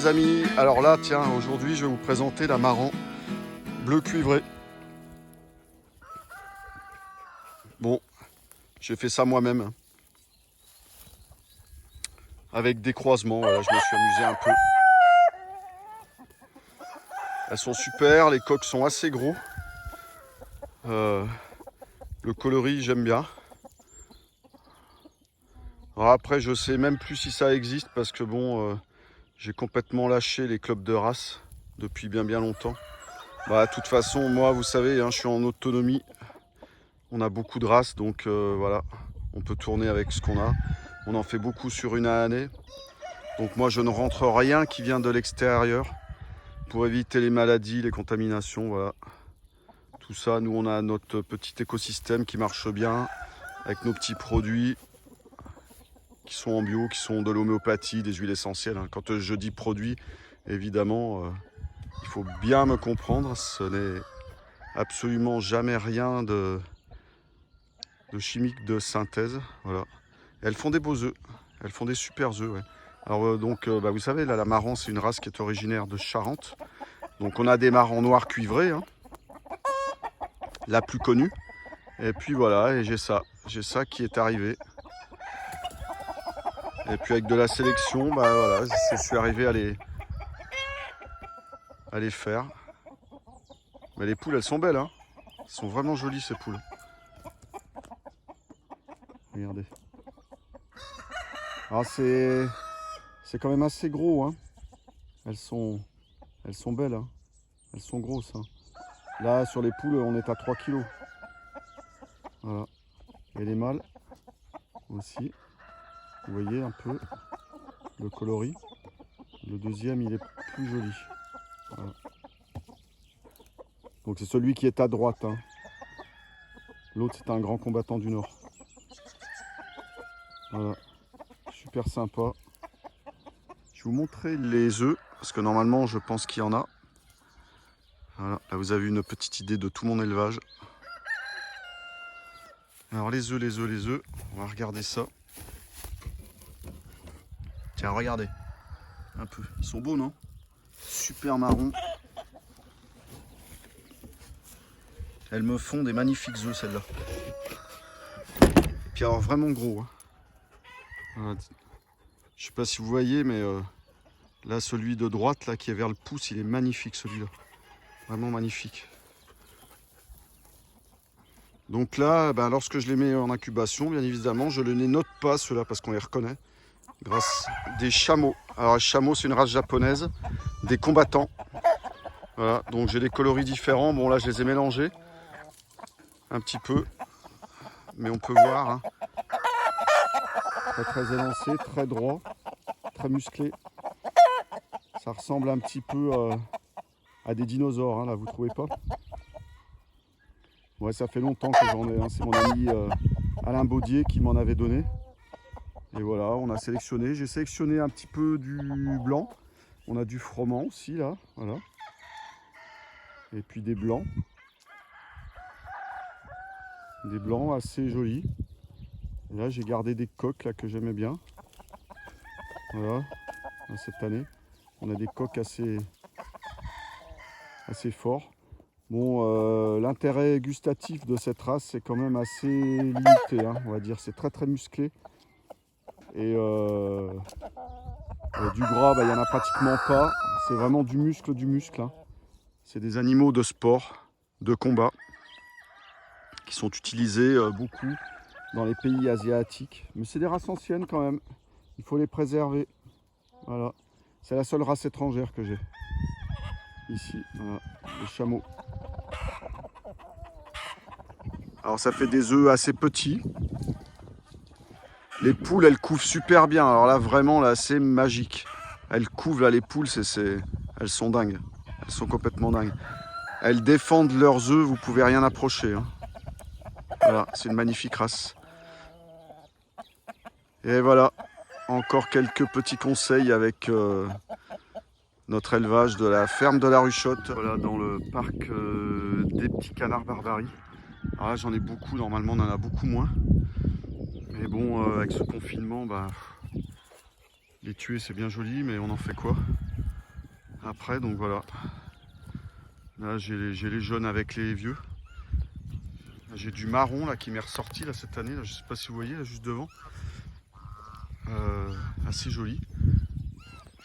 les amis, alors là tiens aujourd'hui je vais vous présenter la marran bleu cuivré. Bon, j'ai fait ça moi-même avec des croisements, voilà, je me suis amusé un peu. Elles sont super, les coqs sont assez gros. Le coloris j'aime bien. Alors après je sais même plus si ça existe parce que bon j'ai complètement lâché les clubs de race depuis bien longtemps. Bah de toute façon moi vous savez hein, je suis en autonomie. On a beaucoup de races donc voilà, on peut tourner avec ce qu'on a. On en fait beaucoup sur une année. Donc moi je ne rentre rien qui vient de l'extérieur pour éviter les maladies, les contaminations, voilà. Tout ça, nous on a notre petit écosystème qui marche bien avec nos petits produits qui sont en bio, qui sont de l'homéopathie, des huiles essentielles. Quand je dis produits, évidemment, il faut bien me comprendre, ce n'est absolument jamais rien de chimique de synthèse, voilà. Et elles font des beaux œufs, elles font des super œufs, ouais. Alors donc, vous savez, là, la marran, c'est une race qui est originaire de Charente. Donc on a des marrans noirs cuivrés, hein, la plus connue. Et puis voilà, et j'ai ça qui est arrivé. Et puis avec de la sélection, bah voilà, je suis arrivé à les faire. Mais les poules, elles sont belles, hein. Elles sont vraiment jolies ces poules. Regardez. Alors c'est quand même assez gros, hein. Elles sont belles, hein. Elles sont grosses, hein. Là sur les poules, on est à 3 kg. Voilà. Et les mâles aussi. Vous voyez un peu le coloris. Le deuxième, il est plus joli. Voilà. Donc c'est celui qui est à droite, hein. L'autre, c'est un grand combattant du Nord. Voilà. Super sympa. Je vais vous montrer les œufs, parce que normalement, je pense qu'il y en a. Voilà. Là, vous avez une petite idée de tout mon élevage. Alors les œufs, on va regarder ça. Tiens, regardez. Un peu. Ils sont beaux, non? Super marron. Elles me font des magnifiques œufs, celles-là. Puis alors vraiment gros, hein. Voilà. Je sais pas si vous voyez, mais là, celui de droite, là, qui est vers le pouce, il est magnifique, celui-là. Vraiment magnifique. Donc là, lorsque je les mets en incubation, bien évidemment, je ne les note pas, ceux-là, parce qu'on les reconnaît. Grâce des chameaux. Alors, les chameaux, c'est une race japonaise. Des combattants. Voilà, donc j'ai des coloris différents. Bon, là, je les ai mélangés. Un petit peu. Mais on peut voir, hein. Très élancé, très droit, très musclé. Ça ressemble un petit peu à des dinosaures, hein, là, vous trouvez pas? Ouais, ça fait longtemps que j'en ai, hein. C'est mon ami Alain Baudier qui m'en avait donné. Et voilà, on a sélectionné. J'ai sélectionné un petit peu du blanc. On a du froment aussi, là, voilà. Et puis des blancs. Des blancs assez jolis. Et là, j'ai gardé des coqs là, que j'aimais bien. Voilà, cette année. On a des coqs assez forts. Bon, l'intérêt gustatif de cette race, c'est quand même assez limité, hein, on va dire. C'est très musclé. Et du gras, il n'y en a pratiquement pas. C'est vraiment du muscle, hein. C'est des animaux de sport, de combat, qui sont utilisés beaucoup dans les pays asiatiques. Mais c'est des races anciennes quand même. Il faut les préserver. Voilà. C'est la seule race étrangère que j'ai. Ici, voilà, les chameaux. Alors ça fait des œufs assez petits. Les poules, elles couvent super bien. Alors là, vraiment, là, c'est magique. Elles couvent, là, les poules, elles sont dingues. Elles sont complètement dingues. Elles défendent leurs œufs, vous pouvez rien approcher, hein. Voilà, c'est une magnifique race. Et voilà, encore quelques petits conseils avec notre élevage de la ferme de la Ruchotte. Voilà, dans le parc des petits canards Barbarie. Alors là, j'en ai beaucoup, normalement, on en a beaucoup moins. Mais bon, avec ce confinement, les tuer, c'est bien joli, mais on en fait quoi? après, donc voilà. Là j'ai les jaunes avec les vieux. J'ai du marron là qui m'est ressorti là cette année, là, je sais pas si vous voyez là juste devant. Assez joli.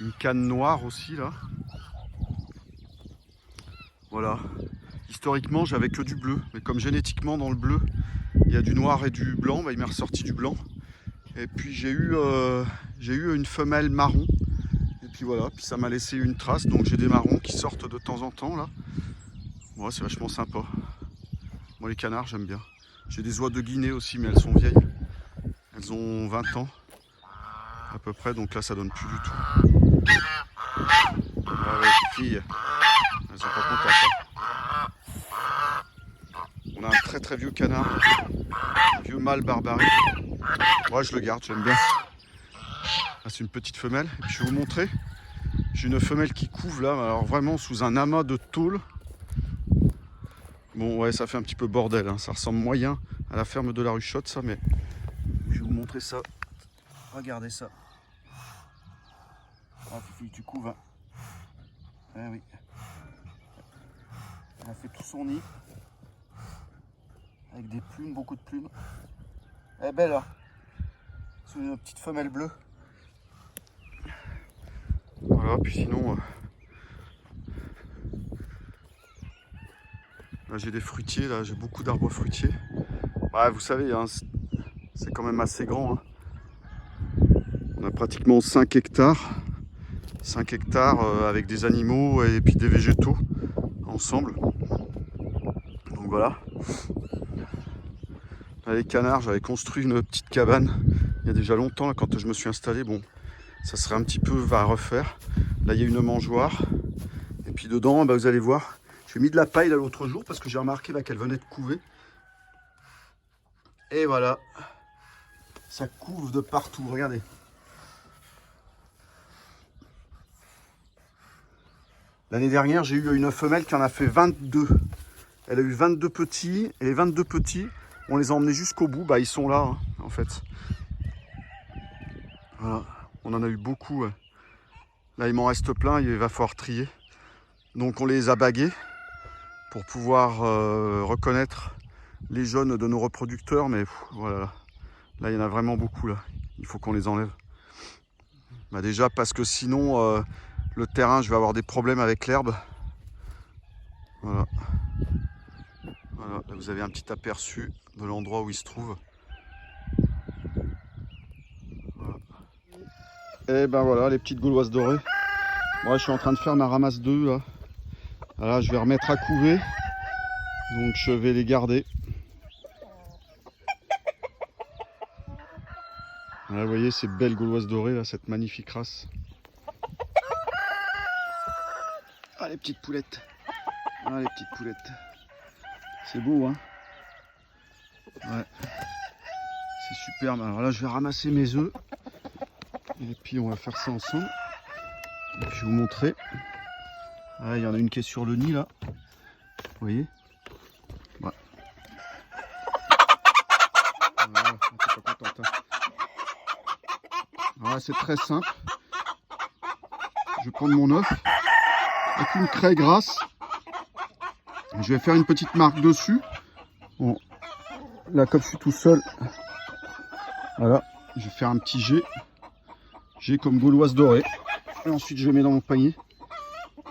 Une canne noire aussi là. Voilà. Historiquement j'avais que du bleu, mais comme génétiquement dans le bleu il y a du noir et du blanc, bah, il m'est ressorti du blanc. Et puis j'ai eu une femelle marron. Et puis voilà, puis ça m'a laissé une trace, donc j'ai des marrons qui sortent de temps en temps là. Ouais, c'est vachement sympa. Moi les canards j'aime bien. J'ai des oies de Guinée aussi, mais elles sont vieilles. Elles ont 20 ans à peu près, donc là ça donne plus du tout. Ah ouais, les filles, elles sont pas contentes. Hein. On a un très très vieux canard, un vieux mâle barbarie. Moi je le garde, j'aime bien. Ah, c'est une petite femelle. Et puis je vais vous montrer. J'ai une femelle qui couve là, alors vraiment sous un amas de tôle. Bon ouais, ça fait un petit peu bordel, hein. Ça ressemble moyen à la ferme de la Ruchotte ça, mais je vais vous montrer ça. Regardez ça. Ah Fifi, tu couves. Hein. Eh oui. Elle a fait tout son nid. Avec des plumes, beaucoup de plumes. Elle est belle là. C'est une petite femelle bleue. Voilà, puis sinon... Là j'ai des fruitiers, là j'ai beaucoup d'arbres fruitiers. Ouais, vous savez, hein, c'est quand même assez grand. Hein. On a pratiquement 5 hectares. 5 hectares avec des animaux et puis des végétaux ensemble. Donc voilà. Là, les canards, j'avais construit une petite cabane il y a déjà longtemps là, quand je me suis installé. Bon, ça serait un petit peu à refaire. Là il y a une mangeoire. Et puis dedans, bah, vous allez voir. J'ai mis de la paille l'autre jour parce que j'ai remarqué qu'elle venait de couver. Et voilà. Ça couve de partout, regardez. L'année dernière, j'ai eu une femelle qui en a fait 22. Elle a eu 22 petits. Et les 22 petits, on les a emmenés jusqu'au bout. Bah, ils sont là, hein, en fait. Voilà. On en a eu beaucoup. Ouais. Là, il m'en reste plein. Il va falloir trier. Donc, on les a bagués pour pouvoir reconnaître les jeunes de nos reproducteurs. Mais voilà. Là, il y en a vraiment beaucoup. Là. Il faut qu'on les enlève. Bah, déjà, parce que sinon... le terrain, je vais avoir des problèmes avec l'herbe. Voilà. Voilà. Là, vous avez un petit aperçu de l'endroit où il se trouve. Voilà. Et ben voilà, les petites gauloises dorées. Moi, je suis en train de faire ma ramasse d'œufs là. Voilà, je vais remettre à couver. Donc, je vais les garder. Voilà, vous voyez ces belles gauloises dorées là, cette magnifique race. Ah les petites poulettes. Ah les petites poulettes. C'est beau hein. Ouais. C'est superbe. Alors là je vais ramasser mes œufs. Et puis on va faire ça ensemble. Et puis je vais vous montrer. Ah, il y en a une qui est sur le nid là. Vous voyez. Ouais. Voilà, on est pas contente, hein. Voilà, c'est très simple. Je vais prendre mon œuf. Avec une craie grasse, je vais faire une petite marque dessus. Bon, là comme je suis tout seul, voilà, je vais faire un petit G. G comme gauloise dorée. Et ensuite je les mets dans mon panier.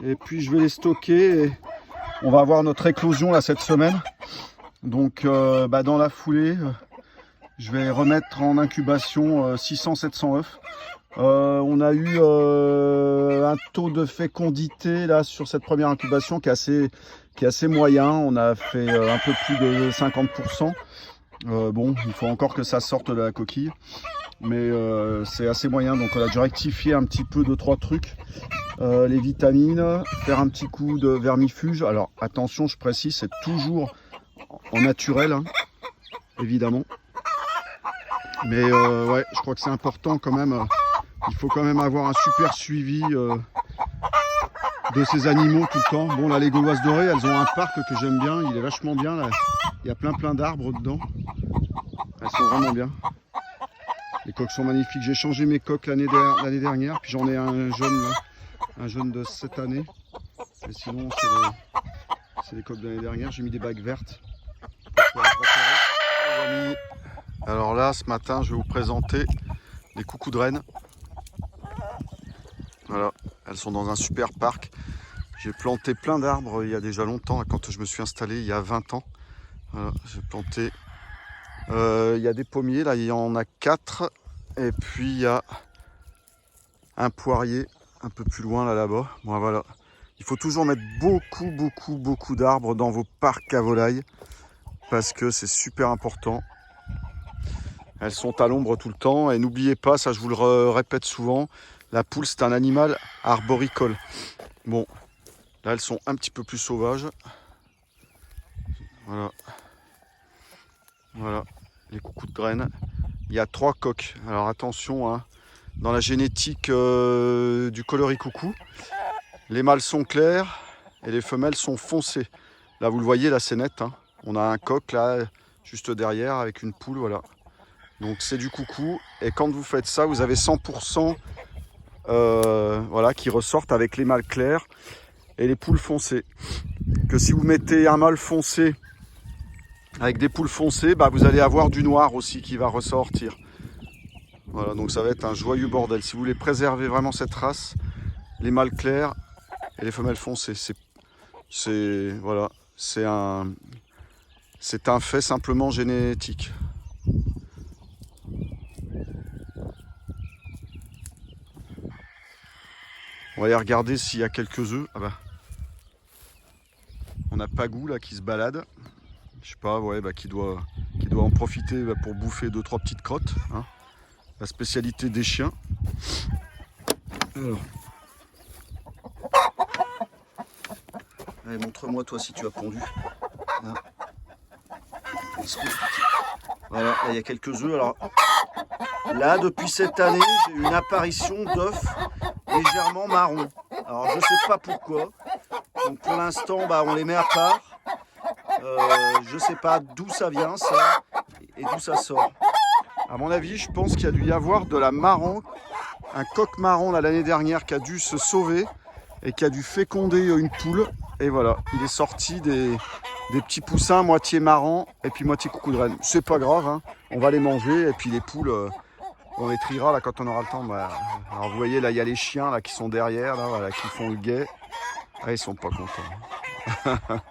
Et puis je vais les stocker. Et on va avoir notre éclosion là cette semaine. Donc dans la foulée, je vais remettre en incubation 600-700 œufs. On a eu un taux de fécondité là sur cette première incubation qui est assez moyen. On a fait un peu plus de 50%. Bon, il faut encore que ça sorte de la coquille, mais c'est assez moyen. Donc on a dû rectifier un petit peu de 3 trucs. Les vitamines, faire un petit coup de vermifuge. Alors attention, je précise, c'est toujours en naturel, hein, évidemment. Mais ouais, je crois que c'est important quand même. Il faut quand même avoir un super suivi de ces animaux tout le temps. Bon là les gauloises dorées, elles ont un parc que j'aime bien, il est vachement bien là. Il y a plein d'arbres dedans. Elles sont vraiment bien. Les coques sont magnifiques. J'ai changé mes coques l'année dernière, puis j'en ai un jaune là. un jeune de cette année. Et sinon, c'est les coques de l'année dernière. J'ai mis des bagues vertes. Pour repérer. Alors là, ce matin, je vais vous présenter les coucous de rennes. Voilà, elles sont dans un super parc. J'ai planté plein d'arbres il y a déjà longtemps, quand je me suis installé il y a 20 ans. Voilà, j'ai planté. Il y a des pommiers, là il y en a 4. Et puis il y a un poirier un peu plus loin là-bas. Bon, voilà. Il faut toujours mettre beaucoup d'arbres dans vos parcs à volailles parce que c'est super important. Elles sont à l'ombre tout le temps et n'oubliez pas, ça je vous le répète souvent, la poule c'est un animal arboricole. Bon, là elles sont un petit peu plus sauvages. Voilà. Voilà, les coucous de rennes. Il y a 3 coques. Alors attention, hein, dans la génétique du coloris coucou, les mâles sont clairs et les femelles sont foncées. Là vous le voyez, là c'est net. Hein. On a un coq là, juste derrière, avec une poule, voilà. Donc c'est du coucou. Et quand vous faites ça, vous avez 100% voilà, qui ressortent avec les mâles clairs et les poules foncées. Que si vous mettez un mâle foncé avec des poules foncées, bah, vous allez avoir du noir aussi qui va ressortir. Voilà, donc ça va être un joyeux bordel. Si vous voulez préserver vraiment cette race, les mâles clairs et les femelles foncées, voilà, c'est un fait simplement génétique. On va aller regarder s'il y a quelques œufs. Ah bah. On a Pagou là qui se balade. Je sais pas, ouais, bah, qui doit en profiter pour bouffer 2-3 petites crottes. Hein. La spécialité des chiens. Alors. Allez, montre-moi toi si tu as pondu. Hein. Voilà, là, il y a quelques œufs. Alors là, depuis cette année, j'ai eu une apparition d'œufs légèrement marron. Alors je sais pas pourquoi. Donc pour l'instant, bah, on les met à part. Je sais pas d'où ça vient ça et d'où ça sort. À mon avis, je pense qu'il y a dû y avoir de la marron, un coq marron l'année dernière qui a dû se sauver et qui a dû féconder une poule. Et voilà, il est sorti des petits poussins moitié marrons et puis moitié coucou de reine. C'est pas grave, hein, on va les manger et puis les poules, on les triera là quand on aura le temps. Bah, alors vous voyez là, il y a les chiens là qui sont derrière, là, voilà, qui font le guet. Ah, ils sont pas contents.